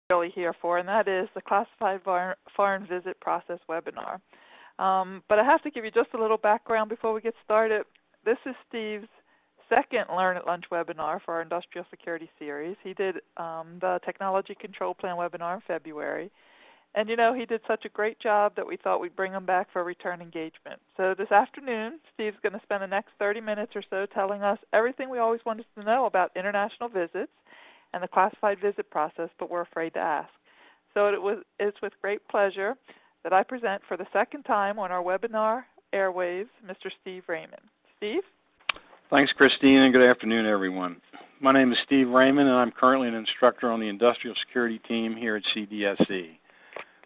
really here for, and that is the Classified Foreign Visit Process webinar. But I have to give you just a little background before we get started. This is Steve's second Learn at Lunch webinar for our Industrial Security series. He did the Technology Control Plan webinar in February. And, you know, he did such a great job that we thought we'd bring him back for return engagement. So this afternoon, Steve's going to spend the next 30 minutes or so telling us everything we always wanted to know about international visits and the classified visit process, but we're afraid to ask. So it's with great pleasure that I present for the second time on our webinar airwaves, Mr. Steve Raymond. Steve? Thanks, Christine, and good afternoon, everyone. My name is Steve Raymond, and I'm currently an instructor on the Industrial Security team here at CDSE.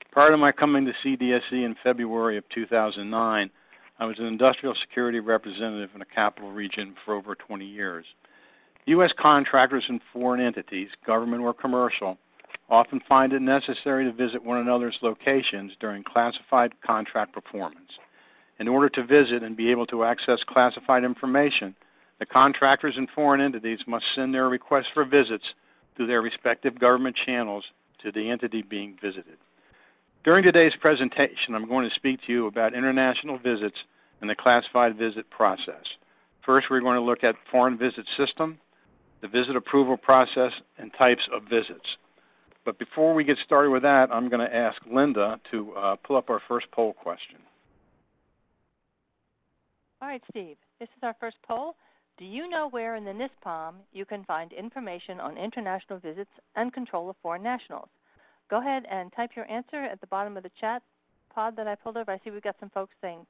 Prior to my coming to CDSE in February of 2009, I was an industrial security representative in a capital region for over 20 years. U.S. contractors and foreign entities, government or commercial, often find it necessary to visit one another's locations during classified contract performance. In order to visit and be able to access classified information, the contractors and foreign entities must send their requests for visits through their respective government channels to the entity being visited. During today's presentation, I'm going to speak to you about international visits and the classified visit process. First, we're going to look at foreign visit system, the visit approval process, and types of visits. But before we get started with that, I'm going to ask Linda to pull up our first poll question. All right, Steve, this is our first poll. Do you know where in the NISPOM you can find information on international visits and control of foreign nationals? Go ahead and type your answer at the bottom of the chat pod that I pulled over. I see we've got some folks saying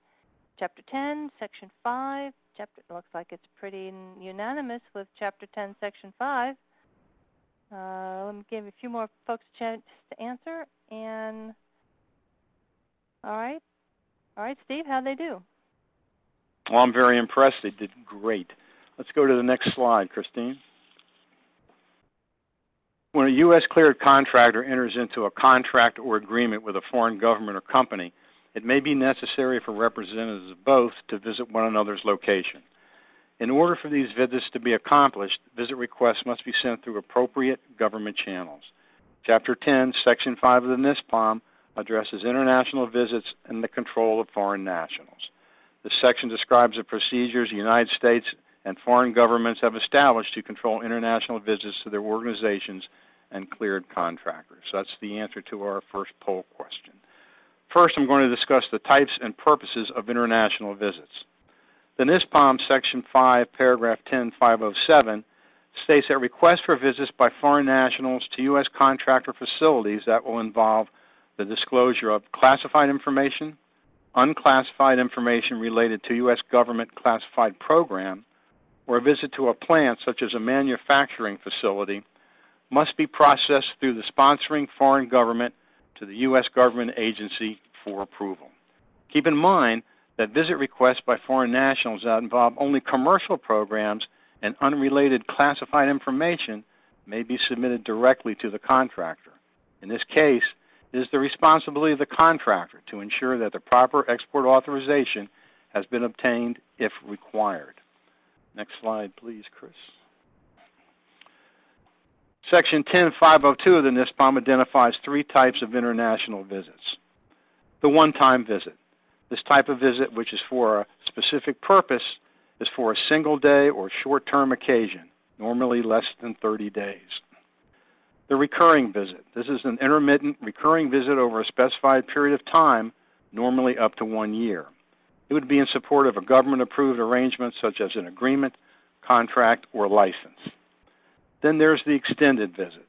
Chapter 10, Section 5. It looks like it's pretty unanimous with Chapter 10, Section 5. Let me give a few more folks a chance to answer. And all right, Steve, how'd they do? Well, I'm very impressed. They did great. Let's go to the next slide, Christine. When a U.S. cleared contractor enters into a contract or agreement with a foreign government or company, it may be necessary for representatives of both to visit one another's location. In order for these visits to be accomplished, visit requests must be sent through appropriate government channels. Chapter 10, Section 5 of the NISPOM addresses international visits and the control of foreign nationals. This section describes the procedures the United States and foreign governments have established to control international visits to their organizations and cleared contractors. So that's the answer to our first poll question. First, I'm going to discuss the types and purposes of international visits. The NISPOM Section 5, Paragraph 10.507 states that requests for visits by foreign nationals to U.S. contractor facilities that will involve the disclosure of classified information, unclassified information related to U.S. government classified program, or a visit to a plant such as a manufacturing facility must be processed through the sponsoring foreign government to the U.S. government agency for approval. Keep in mind that visit requests by foreign nationals that involve only commercial programs and unrelated classified information may be submitted directly to the contractor. In this case, it is the responsibility of the contractor to ensure that the proper export authorization has been obtained if required. Next slide, please, Chris. Section 10.502 of the NISPOM identifies three types of international visits. The one-time visit. This type of visit, which is for a specific purpose, is for a single day or short-term occasion, normally less than 30 days. The recurring visit. This is an intermittent recurring visit over a specified period of time, normally up to 1 year. It would be in support of a government-approved arrangement such as an agreement, contract, or license. Then there's the extended visit.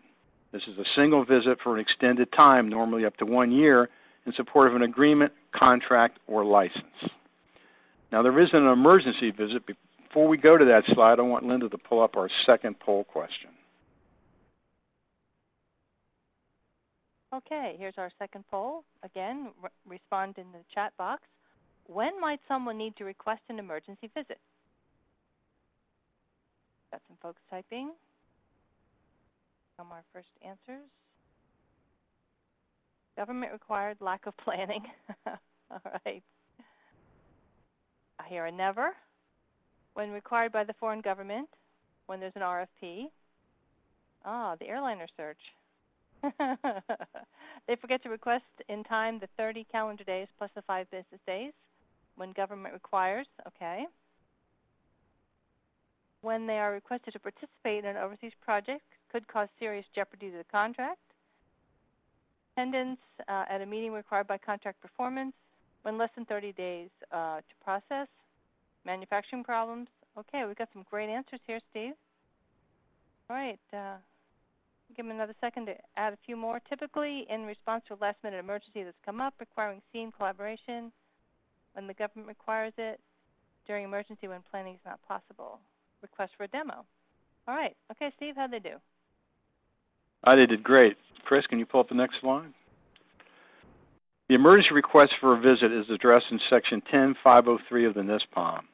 This is a single visit for an extended time, normally up to 1 year, in support of an agreement, contract, or license. Now, there is an emergency visit. Before we go to that slide, I want Linda to pull up our second poll question. Okay, here's our second poll. Again, respond in the chat box. When might someone need to request an emergency visit? Got some folks typing. Some are first answers. Government required, lack of planning. All right. I hear a never. When required by the foreign government, when there's an RFP. Ah, the airliner search. They forget to request in time the 30 calendar days plus the 5 business days when government requires. Okay. When they are requested to participate in an overseas project, could cause serious jeopardy to the contract. Attendance at a meeting required by contract performance when less than 30 days to process. Manufacturing problems. Okay, we've got some great answers here, Steve. All right, give them another second to add a few more. Typically, in response to a last-minute emergency that's come up requiring team collaboration, when the government requires it, during emergency when planning is not possible. Request for a demo. All right, okay, Steve, how'd they do? They did great. Chris, can you pull up the next slide? The emergency request for a visit is addressed in Section 10503 of the NISPOM.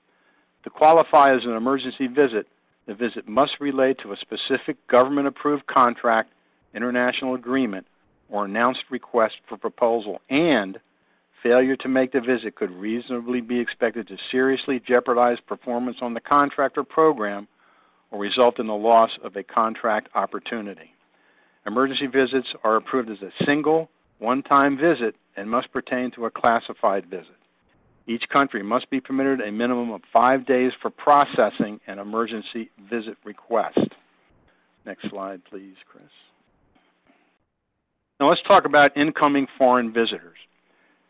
To qualify as an emergency visit, the visit must relate to a specific government-approved contract, international agreement, or announced request for proposal, and failure to make the visit could reasonably be expected to seriously jeopardize performance on the contract or program or result in the loss of a contract opportunity. Emergency visits are approved as a single, one-time visit and must pertain to a classified visit. Each country must be permitted a minimum of 5 days for processing an emergency visit request. Next slide, please, Chris. Now let's talk about incoming foreign visitors.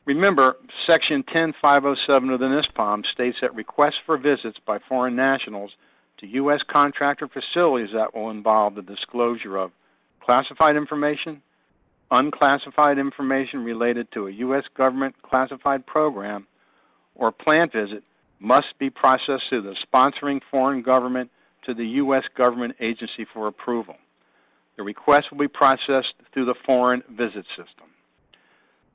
Remember, Section 10507 of the NISPOM states that requests for visits by foreign nationals to U.S. contractor facilities that will involve the disclosure of classified information, unclassified information related to a U.S. government classified program, or plant visit must be processed through the sponsoring foreign government to the U.S. government agency for approval. The request will be processed through the foreign visit system.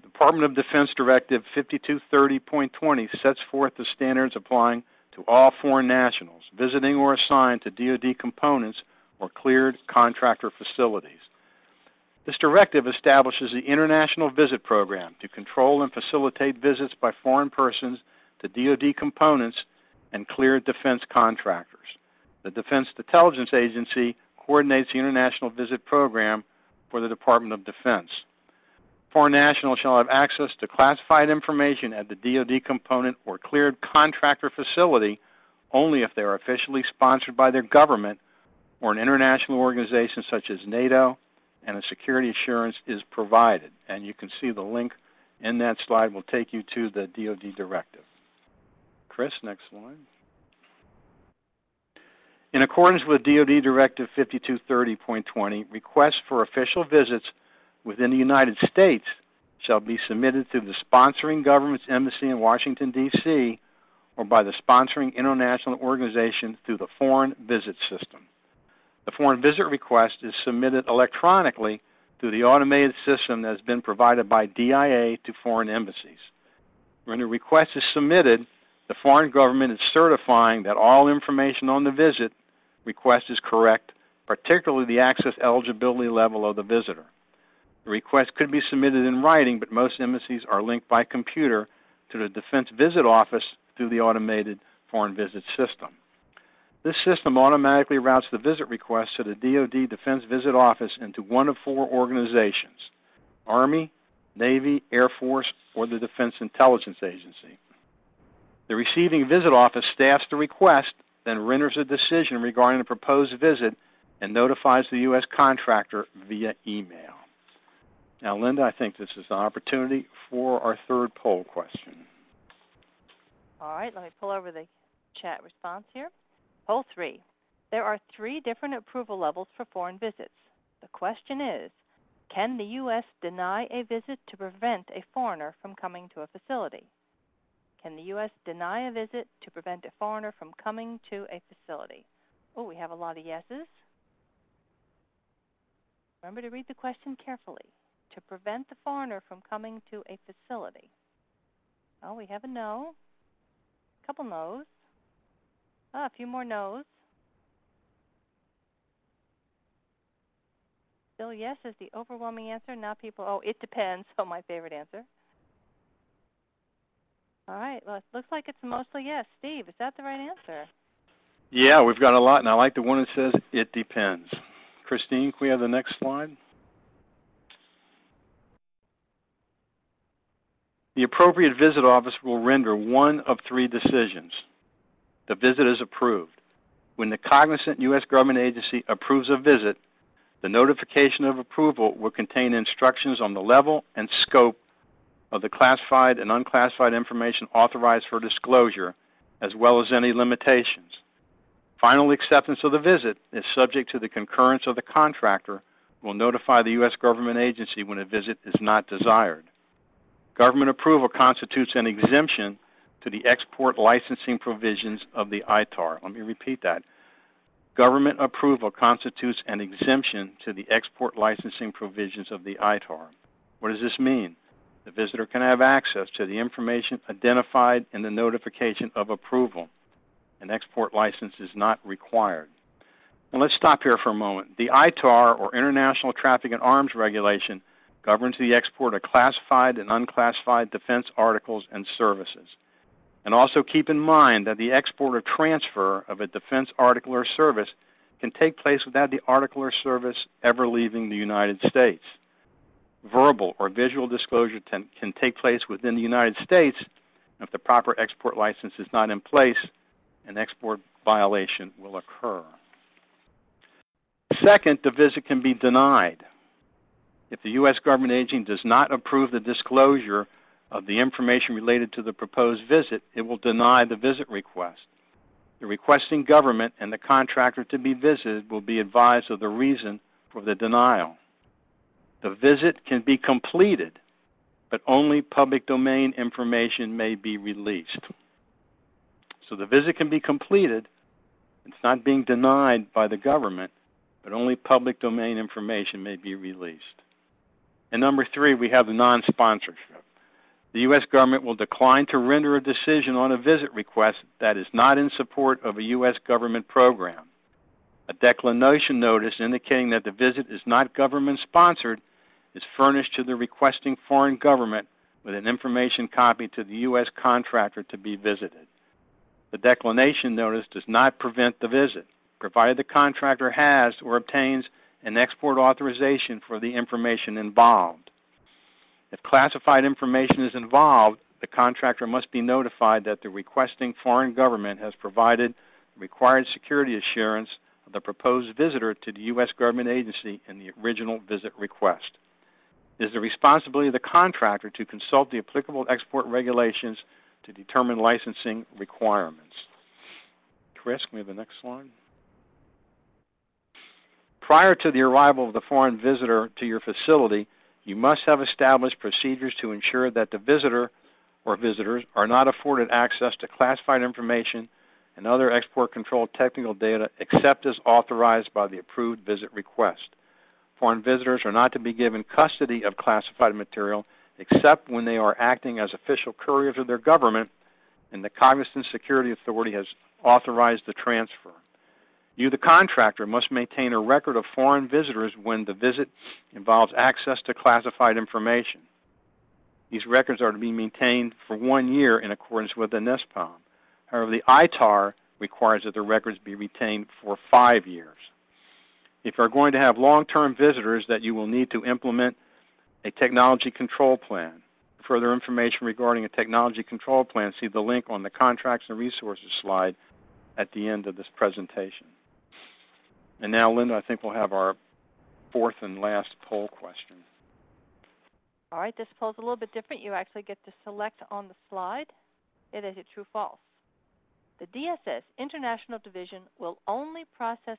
The Department of Defense Directive 5230.20 sets forth the standards applying to all foreign nationals visiting or assigned to DoD components or cleared contractor facilities. This directive establishes the International Visit Program to control and facilitate visits by foreign persons to DoD components and cleared defense contractors. The Defense Intelligence Agency coordinates the International Visit Program for the Department of Defense. Foreign nationals shall have access to classified information at the DoD component or cleared contractor facility only if they are officially sponsored by their government or an international organization such as NATO, and a security assurance is provided. And you can see the link in that slide will take you to the DoD directive. Chris, next slide. In accordance with DoD Directive 5230.20, requests for official visits within the United States shall be submitted through the sponsoring government's embassy in Washington, D.C., or by the sponsoring international organization through the foreign visit system. The foreign visit request is submitted electronically through the automated system that has been provided by DIA to foreign embassies. When the request is submitted, the foreign government is certifying that all information on the visit request is correct, particularly the access eligibility level of the visitor. The request could be submitted in writing, but most embassies are linked by computer to the Defense Visit Office through the automated foreign visit system. This system automatically routes the visit request to the DoD Defense Visit Office into one of 4 organizations: Army, Navy, Air Force, or the Defense Intelligence Agency. The receiving visit office staffs the request, then renders a decision regarding the proposed visit and notifies the U.S. contractor via email. Now, Linda, I think this is an opportunity for our third poll question. All right, let me pull over the chat response here. Poll 3. There are 3 different approval levels for foreign visits. The question is, can the U.S. deny a visit to prevent a foreigner from coming to a facility? Can the U.S. deny a visit to prevent a foreigner from coming to a facility? Oh, we have a lot of yeses. Remember to read the question carefully. To prevent the foreigner from coming to a facility. Oh, we have a no. A couple no's. Oh, a few more no's. Still yes is the overwhelming answer. Now people, oh, it depends. Oh, my favorite answer. All right, well, it looks like it's mostly yes. Steve, is that the right answer? Yeah, we've got a lot, and I like the one that says it depends. Christine, can we have the next slide? The appropriate visit officer will render one of three decisions. The visit is approved. When the cognizant U.S. government agency approves a visit, the notification of approval will contain instructions on the level and scope of the classified and unclassified information authorized for disclosure, as well as any limitations. Final acceptance of the visit is subject to the concurrence of the contractor, who will notify the U.S. government agency when a visit is not desired. Government approval constitutes an exemption to the export licensing provisions of the ITAR. Let me repeat that. Government approval constitutes an exemption to the export licensing provisions of the ITAR. What does this mean? The visitor can have access to the information identified in the notification of approval. An export license is not required. Now let's stop here for a moment. The ITAR, or International Traffic in Arms Regulation, governs the export of classified and unclassified defense articles and services. And also keep in mind that the export or transfer of a defense article or service can take place without the article or service ever leaving the United States. Verbal or visual disclosure can take place within the United States. If the proper export license is not in place, an export violation will occur. Second, the visit can be denied. If the U.S. government agency does not approve the disclosure of the information related to the proposed visit, it will deny the visit request. The requesting government and the contractor to be visited will be advised of the reason for the denial. The visit can be completed, but only public domain information may be released. So the visit can be completed. It's not being denied by the government, but only public domain information may be released. And number three, we have the non-sponsorship. The U.S. government will decline to render a decision on a visit request that is not in support of a U.S. government program. A declination notice indicating that the visit is not government-sponsored is furnished to the requesting foreign government with an information copy to the U.S. contractor to be visited. The declination notice does not prevent the visit, provided the contractor has or obtains an export authorization for the information involved. If classified information is involved, the contractor must be notified that the requesting foreign government has provided required security assurance of the proposed visitor to the U.S. government agency in the original visit request. It is the responsibility of the contractor to consult the applicable export regulations to determine licensing requirements. Chris, can we have the next slide? Prior to the arrival of the foreign visitor to your facility, you must have established procedures to ensure that the visitor or visitors are not afforded access to classified information and other export control technical data except as authorized by the approved visit request. Foreign visitors are not to be given custody of classified material except when they are acting as official couriers of their government and the cognizant security authority has authorized the transfer. You, the contractor, must maintain a record of foreign visitors when the visit involves access to classified information. These records are to be maintained for 1 year in accordance with the NISPOM. However, the ITAR requires that the records be retained for 5 years. If you are going to have long-term visitors, that you will need to implement a technology control plan. For further information regarding a technology control plan, see the link on the Contracts and Resources slide at the end of this presentation. And now, Linda, I think we'll have our fourth and last poll question. All right, this poll is a little bit different. You actually get to select on the slide. It is a true false. The DSS International Division will only process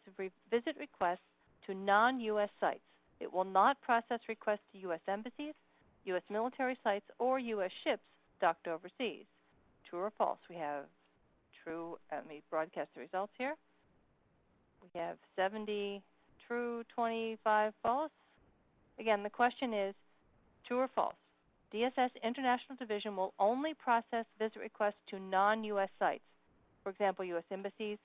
visit requests to non-U.S. sites. It will not process requests to U.S. embassies, U.S. military sites, or U.S. ships docked overseas. True or false? We have true. Let me broadcast the results here. We have 70 true, 25 false. Again, the question is true or false. DSS International Division will only process visit requests to non-U.S. sites. For example, U.S. embassies.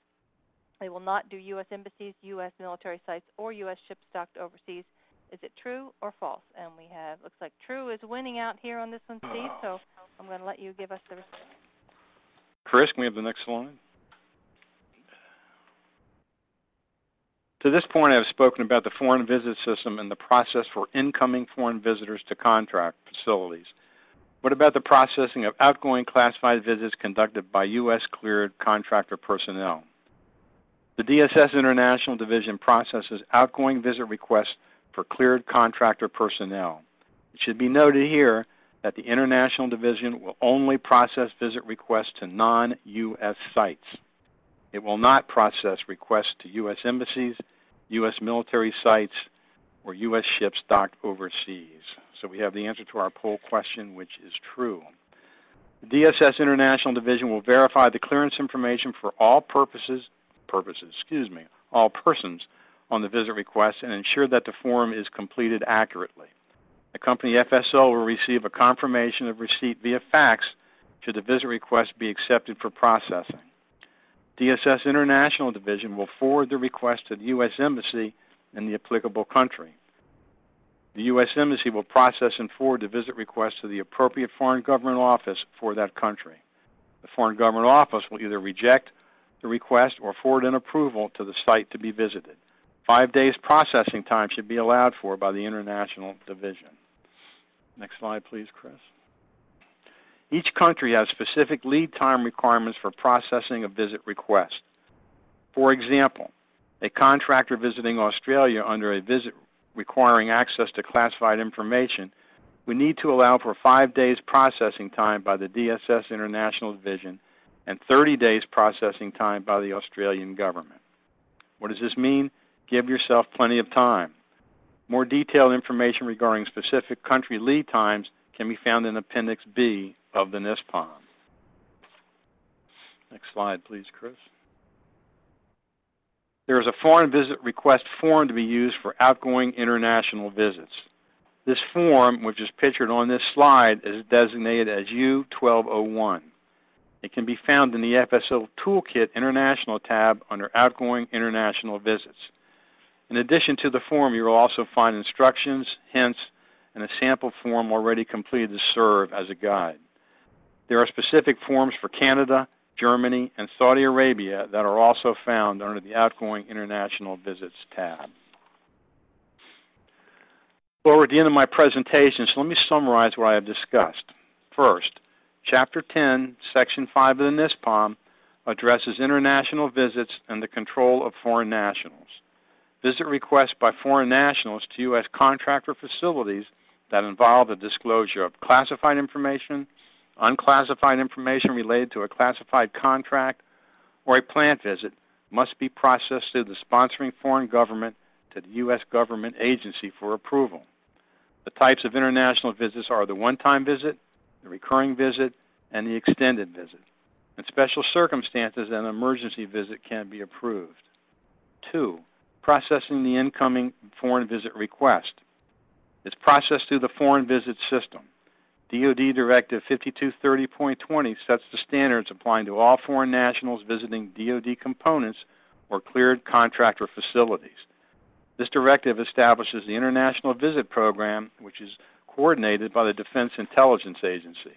They will not do U.S. embassies, U.S. military sites, or U.S. ships docked overseas. Is it true or false? And we have, looks like true is winning out here on this one, Steve, so I'm going to let you give us the result. Chris, can we have the next slide? To this point, I have spoken about the foreign visit system and the process for incoming foreign visitors to contract facilities. What about the processing of outgoing classified visits conducted by U.S. cleared contractor personnel? The DSS International Division processes outgoing visit requests for cleared contractor personnel. It should be noted here that the International Division will only process visit requests to non-U.S. sites. It will not process requests to U.S. embassies, U.S. military sites, or U.S. ships docked overseas. So we have the answer to our poll question, which is true. The DSS International Division will verify the clearance information for all all persons on the visit request and ensure that the form is completed accurately. The company FSO will receive a confirmation of receipt via fax should the visit request be accepted for processing. DSS International Division will forward the request to the U.S. Embassy in the applicable country. The U.S. Embassy will process and forward the visit request to the appropriate foreign government office for that country. The foreign government office will either reject the request or forward an approval to the site to be visited. 5 days processing time should be allowed for by the International Division. Next slide, please, Chris. Each country has specific lead time requirements for processing a visit request. For example, a contractor visiting Australia under a visit requiring access to classified information would need to allow for 5 days processing time by the DSS International Division and 30 days processing time by the Australian government. What does this mean? Give yourself plenty of time. More detailed information regarding specific country lead times can be found in Appendix B of the NISPOM. Next slide, please, Chris. There is a foreign visit request form to be used for outgoing international visits. This form, which is pictured on this slide, is designated as U1201. It can be found in the FSO Toolkit International tab under Outgoing International Visits. In addition to the form, you will also find instructions, hints, and a sample form already completed to serve as a guide. There are specific forms for Canada, Germany, and Saudi Arabia that are also found under the Outgoing International Visits tab. Well, we're at the end of my presentation, so let me summarize what I have discussed. First, Chapter 10, Section 5 of the NISPOM addresses international visits and the control of foreign nationals. Visit requests by foreign nationals to U.S. contractor facilities that involve the disclosure of classified information, unclassified information related to a classified contract, or a plant visit must be processed through the sponsoring foreign government to the U.S. government agency for approval. The types of international visits are the one-time visit, the recurring visit, and the extended visit. In special circumstances, an emergency visit can be approved. 2. Processing the incoming foreign visit request. It's processed through the foreign visit system. DoD Directive 5230.20 sets the standards applying to all foreign nationals visiting DoD components or cleared contractor facilities. This directive establishes the International Visit Program, which is coordinated by the Defense Intelligence Agency.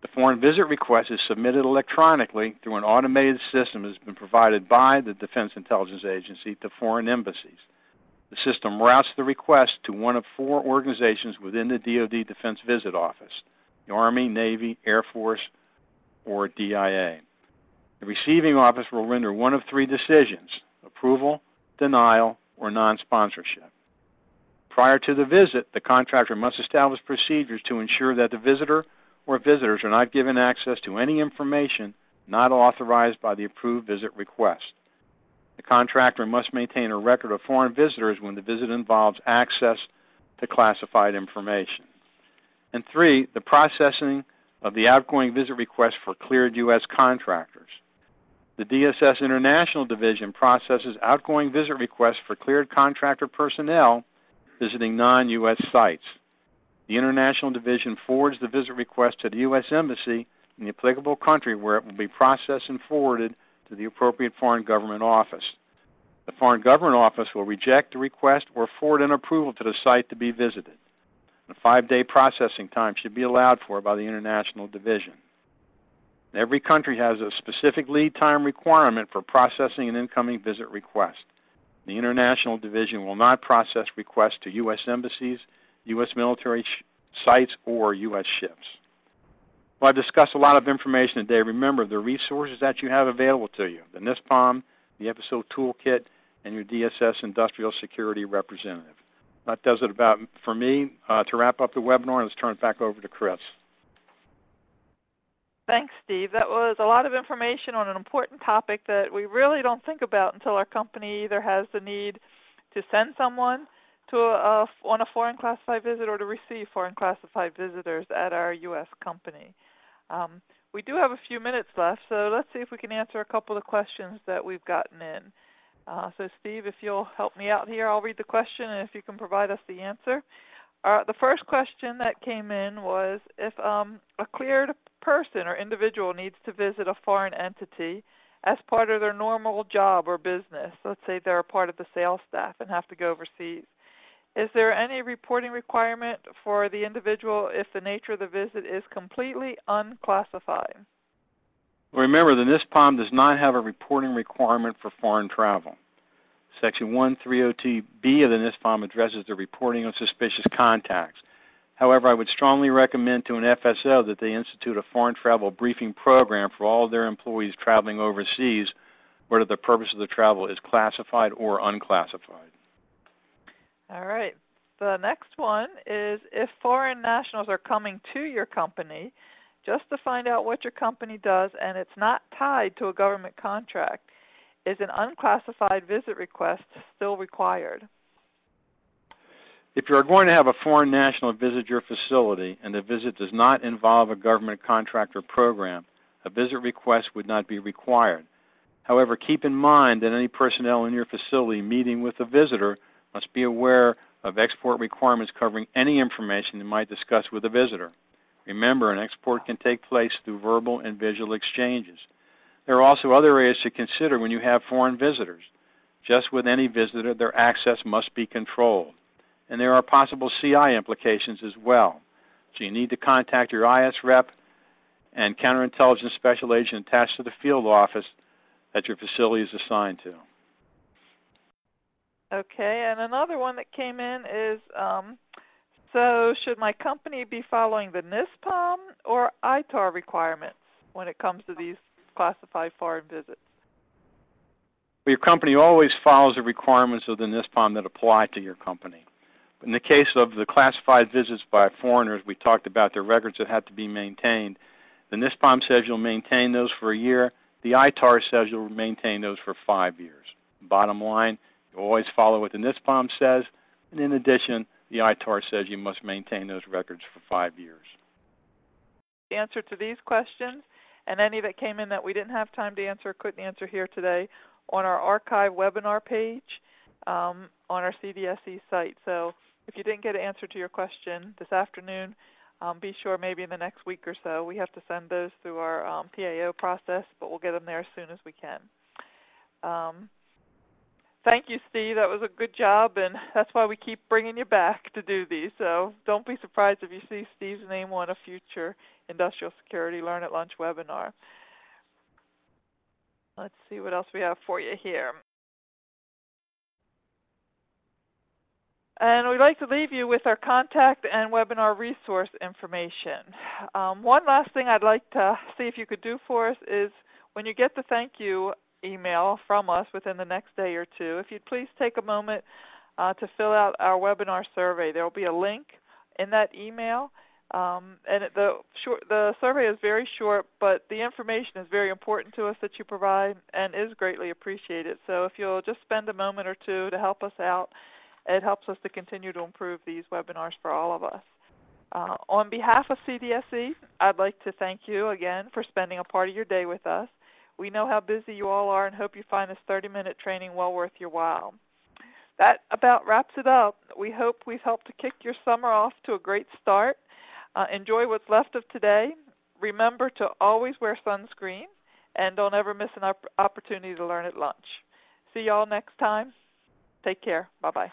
The foreign visit request is submitted electronically through an automated system that has been provided by the Defense Intelligence Agency to foreign embassies. The system routes the request to one of 4 organizations within the DoD Defense Visit Office, the Army, Navy, Air Force, or DIA. The receiving office will render one of 3 decisions: approval, denial, or non-sponsorship. Prior to the visit, the contractor must establish procedures to ensure that the visitor or visitors are not given access to any information not authorized by the approved visit request. The contractor must maintain a record of foreign visitors when the visit involves access to classified information. And 3, the processing of the outgoing visit request for cleared U.S. contractors. The DSS International Division processes outgoing visit requests for cleared contractor personnel visiting non-U.S. sites. The International Division forwards the visit request to the U.S. Embassy in the applicable country where it will be processed and forwarded to the appropriate foreign government office. The foreign government office will reject the request or forward an approval to the site to be visited. A 5-day processing time should be allowed for by the International Division. Every country has a specific lead time requirement for processing an incoming visit request. The International Division will not process requests to U.S. embassies, U.S. military sites or U.S. ships. Well, I've discussed a lot of information today. Remember the resources that you have available to you, the NISPOM, the FSO Toolkit, and your DSS Industrial Security Representative. That does it about for me. To wrap up the webinar, let's turn it back over to Chris. Thanks, Steve. That was a lot of information on an important topic that we really don't think about until our company either has the need to send someone to on a foreign classified visit or to receive foreign classified visitors at our U.S. company. We do have a few minutes left, so let's see if we can answer a couple of questions that we've gotten in. So Steve, if you'll help me out here, I'll read the question, and if you can provide us the answer. The first question that came in was if a cleared person or individual needs to visit a foreign entity as part of their normal job or business, let's say they're a part of the sales staff and have to go overseas, is there any reporting requirement for the individual if the nature of the visit is completely unclassified? Remember, the NISPOM does not have a reporting requirement for foreign travel. Section 130B of the NISPOM addresses the reporting of suspicious contacts. However, I would strongly recommend to an FSO that they institute a foreign travel briefing program for all of their employees traveling overseas, whether the purpose of the travel is classified or unclassified. All right. The next one is if foreign nationals are coming to your company just to find out what your company does and it's not tied to a government contract, is an unclassified visit request still required? If you are going to have a foreign national visit your facility and the visit does not involve a government contract or program, a visit request would not be required. However, keep in mind that any personnel in your facility meeting with a visitor must be aware of export requirements covering any information they might discuss with a visitor. Remember, an export can take place through verbal and visual exchanges. There are also other areas to consider when you have foreign visitors. Just with any visitor, their access must be controlled. And there are possible CI implications as well. So you need to contact your IS rep and counterintelligence special agent attached to the field office that your facility is assigned to. Okay, and another one that came in is, so should my company be following the NISPOM or ITAR requirements when it comes to these classified foreign visits? Well, your company always follows the requirements of the NISPOM that apply to your company. But in the case of the classified visits by foreigners, we talked about the records that have to be maintained. The NISPOM says you'll maintain those for a year. The ITAR says you'll maintain those for 5 years. Bottom line, you always follow what the NISPOM says, and in addition, the ITAR says you must maintain those records for 5 years. The answer to these questions and any that came in that we didn't have time to answer or couldn't answer here today on our archive webinar page on our CDSE site. So if you didn't get an answer to your question this afternoon, be sure maybe in the next week or so. We have to send those through our PAO process, but we'll get them there as soon as we can. Thank you, Steve. That was a good job, and that's why we keep bringing you back to do these. So don't be surprised if you see Steve's name on a future Industrial Security Learn at Lunch webinar. Let's see what else we have for you here. And we'd like to leave you with our contact and webinar resource information. One last thing I'd like to see if you could do for us is when you get the thank you email from us within the next day or two, if you'd please take a moment to fill out our webinar survey. There will be a link in that email. And the survey is very short, but the information is very important to us that you provide and is greatly appreciated. So if you'll just spend a moment or two to help us out, it helps us to continue to improve these webinars for all of us. On behalf of CDSE, I'd like to thank you again for spending a part of your day with us. We know how busy you all are and hope you find this 30-minute training well worth your while. That about wraps it up. We hope we've helped to kick your summer off to a great start. Enjoy what's left of today. Remember to always wear sunscreen, and don't ever miss an opportunity to learn at lunch. See y'all next time. Take care. Bye-bye.